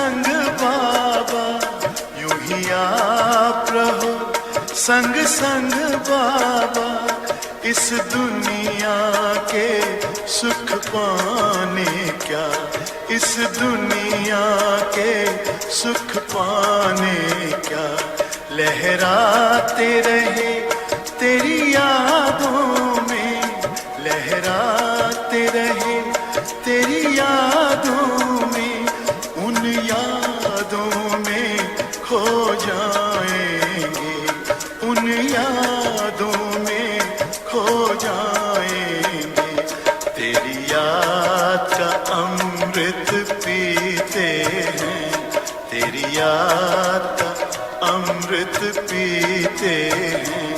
संग बाबा, यूं ही आप रहो संग संग बाबा। इस दुनिया के सुख पाने क्या, इस दुनिया के सुख पाने क्या, लहराते रहे तेरी यादों में, लहराते रहे तेरी यादों में, उन यादों में खो जाएंगे, उन यादों में खो जाएंगे। तेरी याद का अमृत पीते हैं, तेरी याद का अमृत पीते हैं,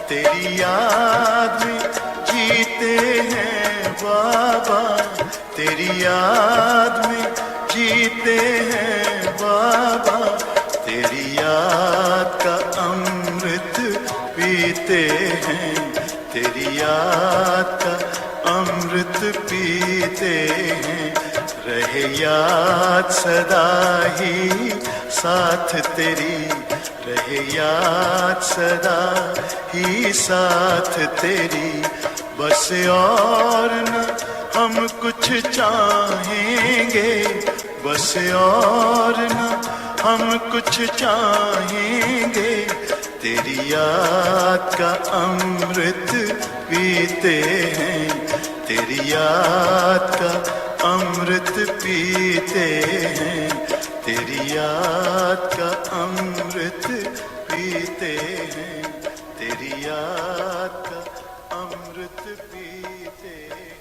तेरी याद में जीते हैं बाबा, तेरी याद में जीते हैं बाबा। तेरी याद का अमृत पीते हैं, तेरी याद का अमृत पीते हैं। रहे याद सदा ही साथ तेरी, रहे याद सदा ही साथ तेरी। बस और न हम कुछ चाहेंगे, बस और न हम कुछ चाहेंगे, तेरी याद का अमृत पीते हैं, तेरी याद का अमृत पीते हैं, तेरी याद का अमृत पीते हैं, तेरी याद का अमृत पीते हैं।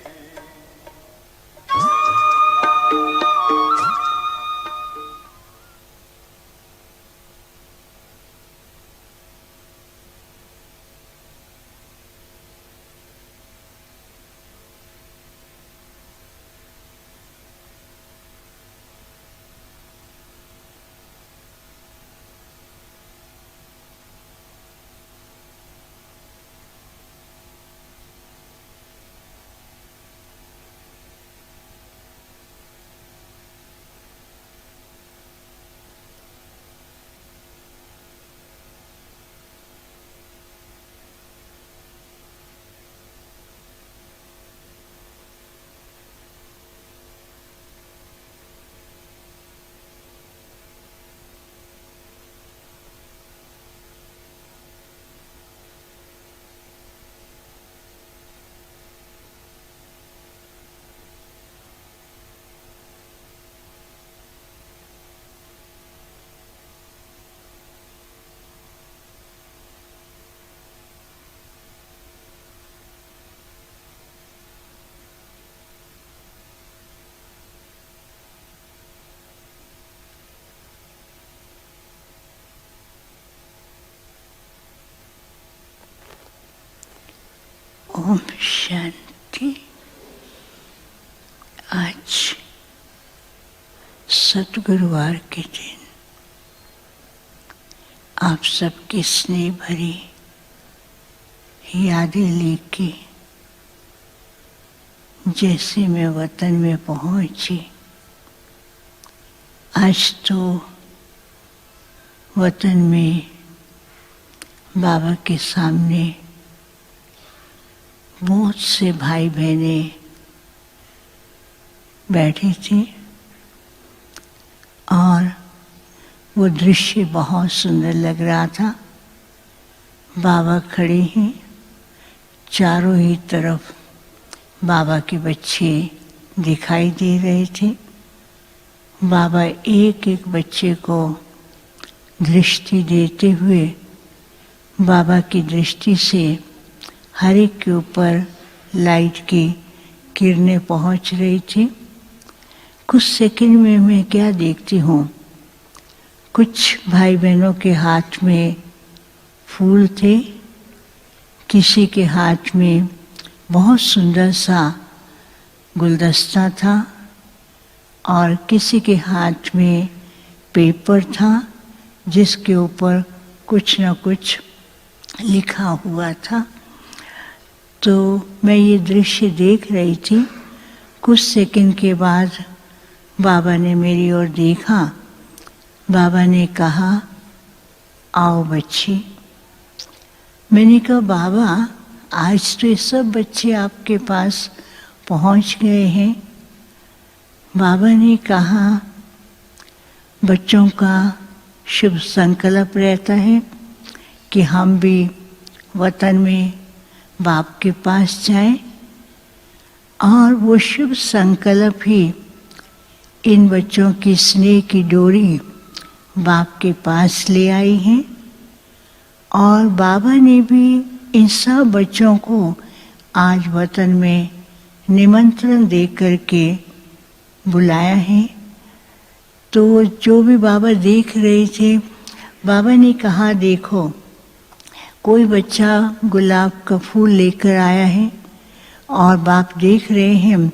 ओम शांति। आज सद्गुरुवार के दिन आप सबकी स्नेह भरी यादें लेके जैसे मैं वतन में पहुंची, आज तो वतन में बाबा के सामने बहुत से भाई बहने बैठे थे और वो दृश्य बहुत सुंदर लग रहा था। बाबा खड़े हैं, चारों ही तरफ बाबा के बच्चे दिखाई दे रहे थे। बाबा एक एक बच्चे को दृष्टि देते हुए बाबा की दृष्टि से हर एक के ऊपर लाइट की किरणें पहुंच रही थी। कुछ सेकंड में मैं क्या देखती हूँ, कुछ भाई बहनों के हाथ में फूल थे, किसी के हाथ में बहुत सुंदर सा गुलदस्ता था और किसी के हाथ में पेपर था जिसके ऊपर कुछ न कुछ लिखा हुआ था। तो मैं ये दृश्य देख रही थी। कुछ सेकंड के बाद बाबा ने मेरी ओर देखा बाबा ने कहा, आओ बच्चे। मैंने कहा, बाबा आज तो ये सब बच्चे आपके पास पहुंच गए हैं। बाबा ने कहा, बच्चों का शुभ संकल्प रहता है कि हम भी वतन में बाप के पास जाएं, और वो शुभ संकल्प ही इन बच्चों की स्नेह की डोरी बाप के पास ले आई है। और बाबा ने भी इन सब बच्चों को आज वतन में निमंत्रण दे करके बुलाया है। तो जो भी बाबा देख रहे थे, बाबा ने कहा, देखो कोई बच्चा गुलाब का फूल लेकर आया है और बाप देख रहे हैं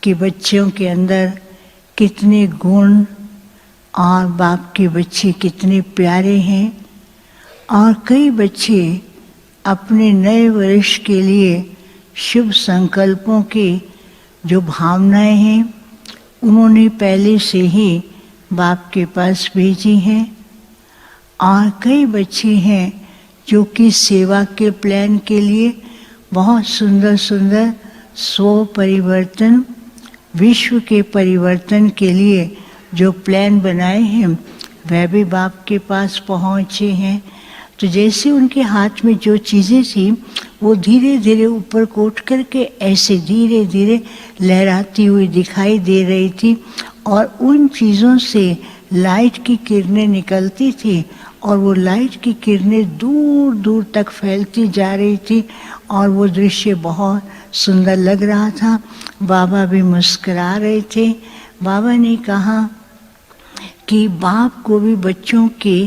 कि बच्चों के अंदर कितने गुण और बाप के बच्चे कितने प्यारे हैं। और कई बच्चे अपने नए वर्ष के लिए शुभ संकल्पों की जो भावनाएं हैं उन्होंने पहले से ही बाप के पास भेजी हैं। और कई बच्चे हैं जो कि सेवा के प्लान के लिए बहुत सुंदर सुंदर स्व परिवर्तन, विश्व के परिवर्तन के लिए जो प्लान बनाए हैं वह भी बाप के पास पहुँचे हैं। तो जैसे उनके हाथ में जो चीज़ें थी वो धीरे धीरे ऊपर को उठ करके ऐसे धीरे धीरे लहराती हुई दिखाई दे रही थी, और उन चीज़ों से लाइट की किरणें निकलती थी और वो लाइट की किरणें दूर दूर तक फैलती जा रही थी, और वो दृश्य बहुत सुंदर लग रहा था। बाबा भी मुस्कुरा रहे थे। बाबा ने कहा कि बाप को भी बच्चों के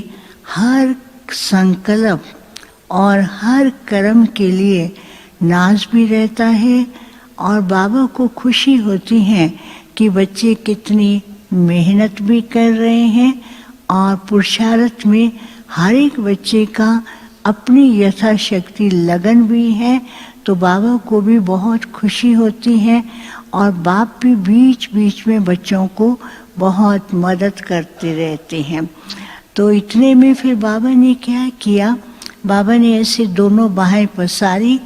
हर संकल्प और हर कर्म के लिए नाज भी रहता है, और बाबा को खुशी होती है कि बच्चे कितनी मेहनत भी कर रहे हैं, और पुरुषार्थ में हर एक बच्चे का अपनी यथाशक्ति लगन भी है। तो बाबा को भी बहुत खुशी होती है, और बाप भी बीच बीच में बच्चों को बहुत मदद करते रहते हैं। तो इतने में फिर बाबा ने क्या किया, बाबा ने ऐसे दोनों बाहें पसारी,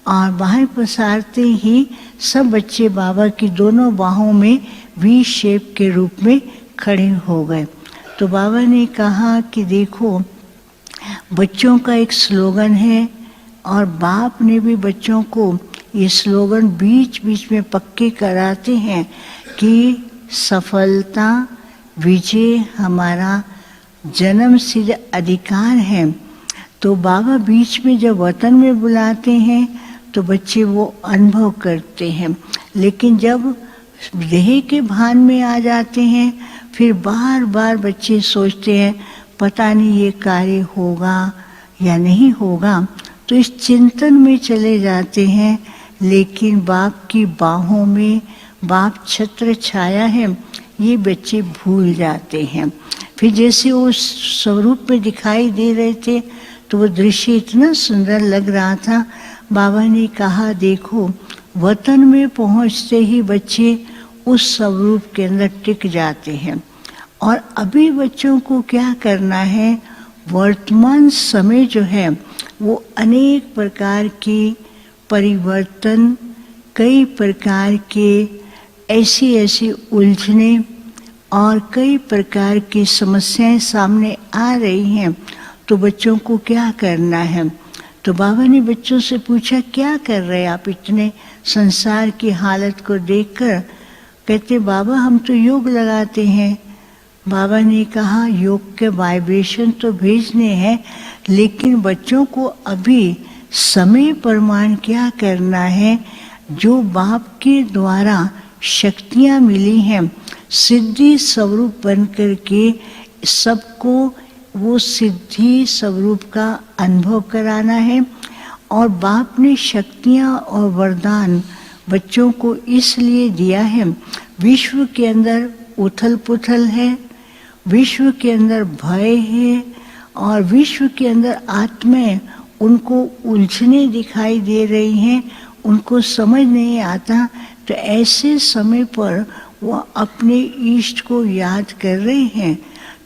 और बाहें पसारते ही सब बच्चे बाबा की दोनों बाहों में वी शेप के रूप में खड़े हो गए। तो बाबा ने कहा कि देखो बच्चों का एक स्लोगन है, और बाप ने भी बच्चों को ये स्लोगन बीच बीच में पक्के कराते हैं कि सफलता विजय हमारा जन्म सिद्ध अधिकार है। तो बाबा बीच में जब वतन में बुलाते हैं तो बच्चे वो अनुभव करते हैं, लेकिन जब देह के भान में आ जाते हैं फिर बार बार बच्चे सोचते हैं पता नहीं ये कार्य होगा या नहीं होगा, तो इस चिंतन में चले जाते हैं। लेकिन बाप की बाहों में बाप छत्र छाया है ये बच्चे भूल जाते हैं। फिर जैसे वो स्वरूप में दिखाई दे रहे थे तो वो दृश्य इतना सुंदर लग रहा था। बाबा ने कहा देखो वतन में पहुंचते ही बच्चे उस स्वरूप के अंदर टिक जाते हैं, और अभी बच्चों को क्या करना है, वर्तमान समय जो है वो अनेक प्रकार की परिवर्तन, कई प्रकार के ऐसी ऐसी उलझने और कई प्रकार की समस्याएं सामने आ रही हैं। तो बच्चों को क्या करना है, तो बाबा ने बच्चों से पूछा क्या कर रहे हैं आप इतने संसार की हालत को देखकर। कहते बाबा हम तो योग लगाते हैं। बाबा ने कहा योग के वाइब्रेशन तो भेजने हैं, लेकिन बच्चों को अभी समय प्रमाण क्या करना है, जो बाप के द्वारा शक्तियाँ मिली हैं सिद्धि स्वरूप बन कर के सबको वो सिद्धि स्वरूप का अनुभव कराना है। और बाप ने शक्तियाँ और वरदान बच्चों को इसलिए दिया है, विश्व के अंदर उथल पुथल है, विश्व के अंदर भय है, और विश्व के अंदर आत्माएं उनको उलझने दिखाई दे रही हैं, उनको समझ नहीं आता। तो ऐसे समय पर वो अपने इष्ट को याद कर रहे हैं।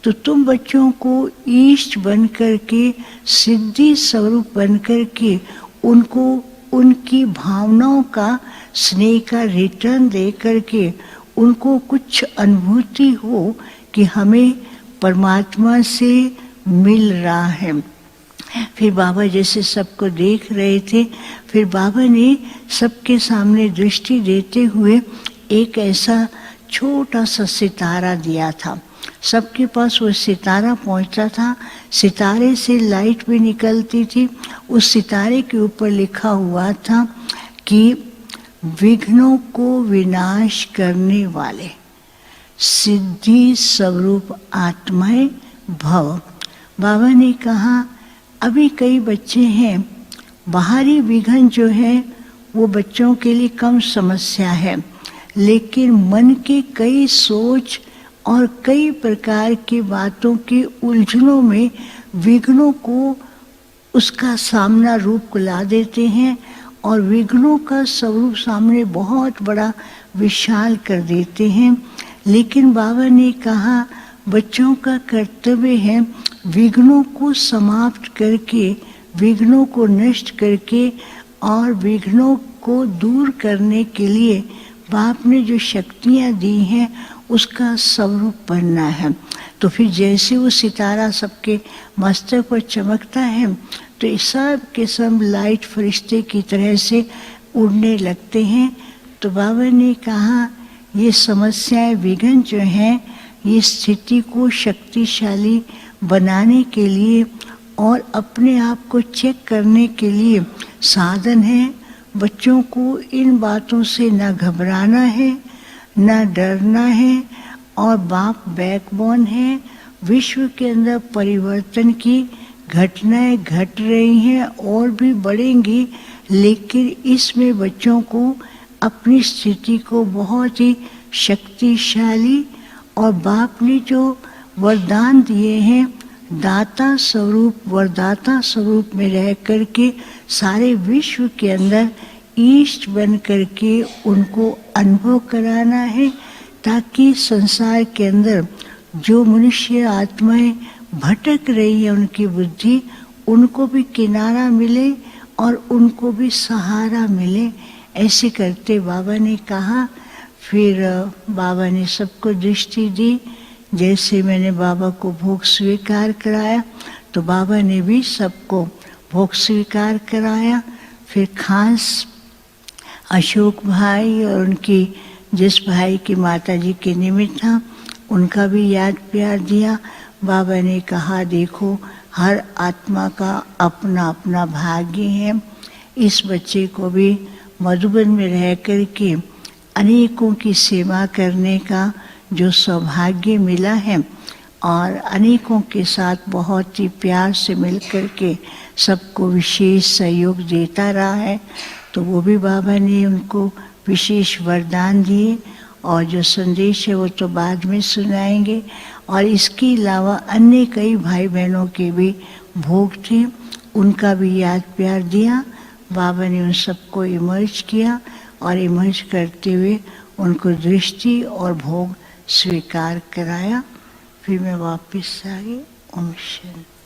तो तुम बच्चों को ईष्ट बन करके, सिद्धि स्वरूप बन करके उनको उनकी भावनाओं का, स्नेह का रिटर्न दे करके उनको कुछ अनुभूति हो कि हमें परमात्मा से मिल रहा है। फिर बाबा जैसे सबको देख रहे थे, फिर बाबा ने सबके सामने दृष्टि देते हुए एक ऐसा छोटा सा सितारा दिया था। सबके पास वो सितारा पहुंचता था, सितारे से लाइट भी निकलती थी। उस सितारे के ऊपर लिखा हुआ था कि विघ्नों को विनाश करने वाले सिद्धि स्वरूप आत्माएं भव। बाबा ने कहा अभी कई बच्चे हैं, बाहरी विघ्न जो है वो बच्चों के लिए कम समस्या है, लेकिन मन के कई सोच और कई प्रकार की बातों की उलझनों में विघ्नों को उसका सामना रूप को ला देते हैं और विघ्नों का स्वरूप सामने बहुत बड़ा विशाल कर देते हैं। लेकिन बाबा ने कहा बच्चों का कर्तव्य है विघ्नों को समाप्त करके, विघ्नों को नष्ट करके और विघ्नों को दूर करने के लिए बाप ने जो शक्तियाँ दी हैं उसका स्वरूप बनना है। तो फिर जैसे वो सितारा सबके मस्तक पर चमकता है तो सब के सब लाइट फरिश्ते की तरह से उड़ने लगते हैं। तो बाबा ने कहा ये समस्याएं, विघ्न जो हैं, ये स्थिति को शक्तिशाली बनाने के लिए और अपने आप को चेक करने के लिए साधन है। बच्चों को इन बातों से न घबराना है, न डरना है, और बाप बैकबोन है। विश्व के अंदर परिवर्तन की घटनाएं घट रही हैं और भी बढ़ेंगी, लेकिन इसमें बच्चों को अपनी स्थिति को बहुत ही शक्तिशाली, और बाप ने जो वरदान दिए हैं दाता स्वरूप, वरदाता स्वरूप में रह करके सारे विश्व के अंदर ईष्ट बन करके उनको अनुभव कराना है, ताकि संसार के अंदर जो मनुष्य आत्माएं भटक रही है उनकी बुद्धि, उनको भी किनारा मिले और उनको भी सहारा मिले। ऐसे करते बाबा ने कहा। फिर बाबा ने सबको दृष्टि दी। जैसे मैंने बाबा को भोग स्वीकार कराया तो बाबा ने भी सबको भोग स्वीकार कराया। फिर खास अशोक भाई और उनकी जिस भाई की माता जी के निमित्त था उनका भी याद प्यार दिया। बाबा ने कहा देखो हर आत्मा का अपना अपना भाग्य है। इस बच्चे को भी मधुबन में रह कर के अनेकों की सेवा करने का जो सौभाग्य मिला है और अनेकों के साथ बहुत ही प्यार से मिलकर के सबको विशेष सहयोग देता रहा है। तो वो भी बाबा ने उनको विशेष वरदान दिए और जो संदेश है वो तो बाद में सुनाएंगे। और इसके अलावा अन्य कई भाई बहनों के भी भोग थे, उनका भी याद प्यार दिया। बाबा ने उन सबको इमर्ज किया और इमर्ज करते हुए उनको दृष्टि और भोग स्वीकार कराया। फिर मैं वापस आ गई। ओम शांति।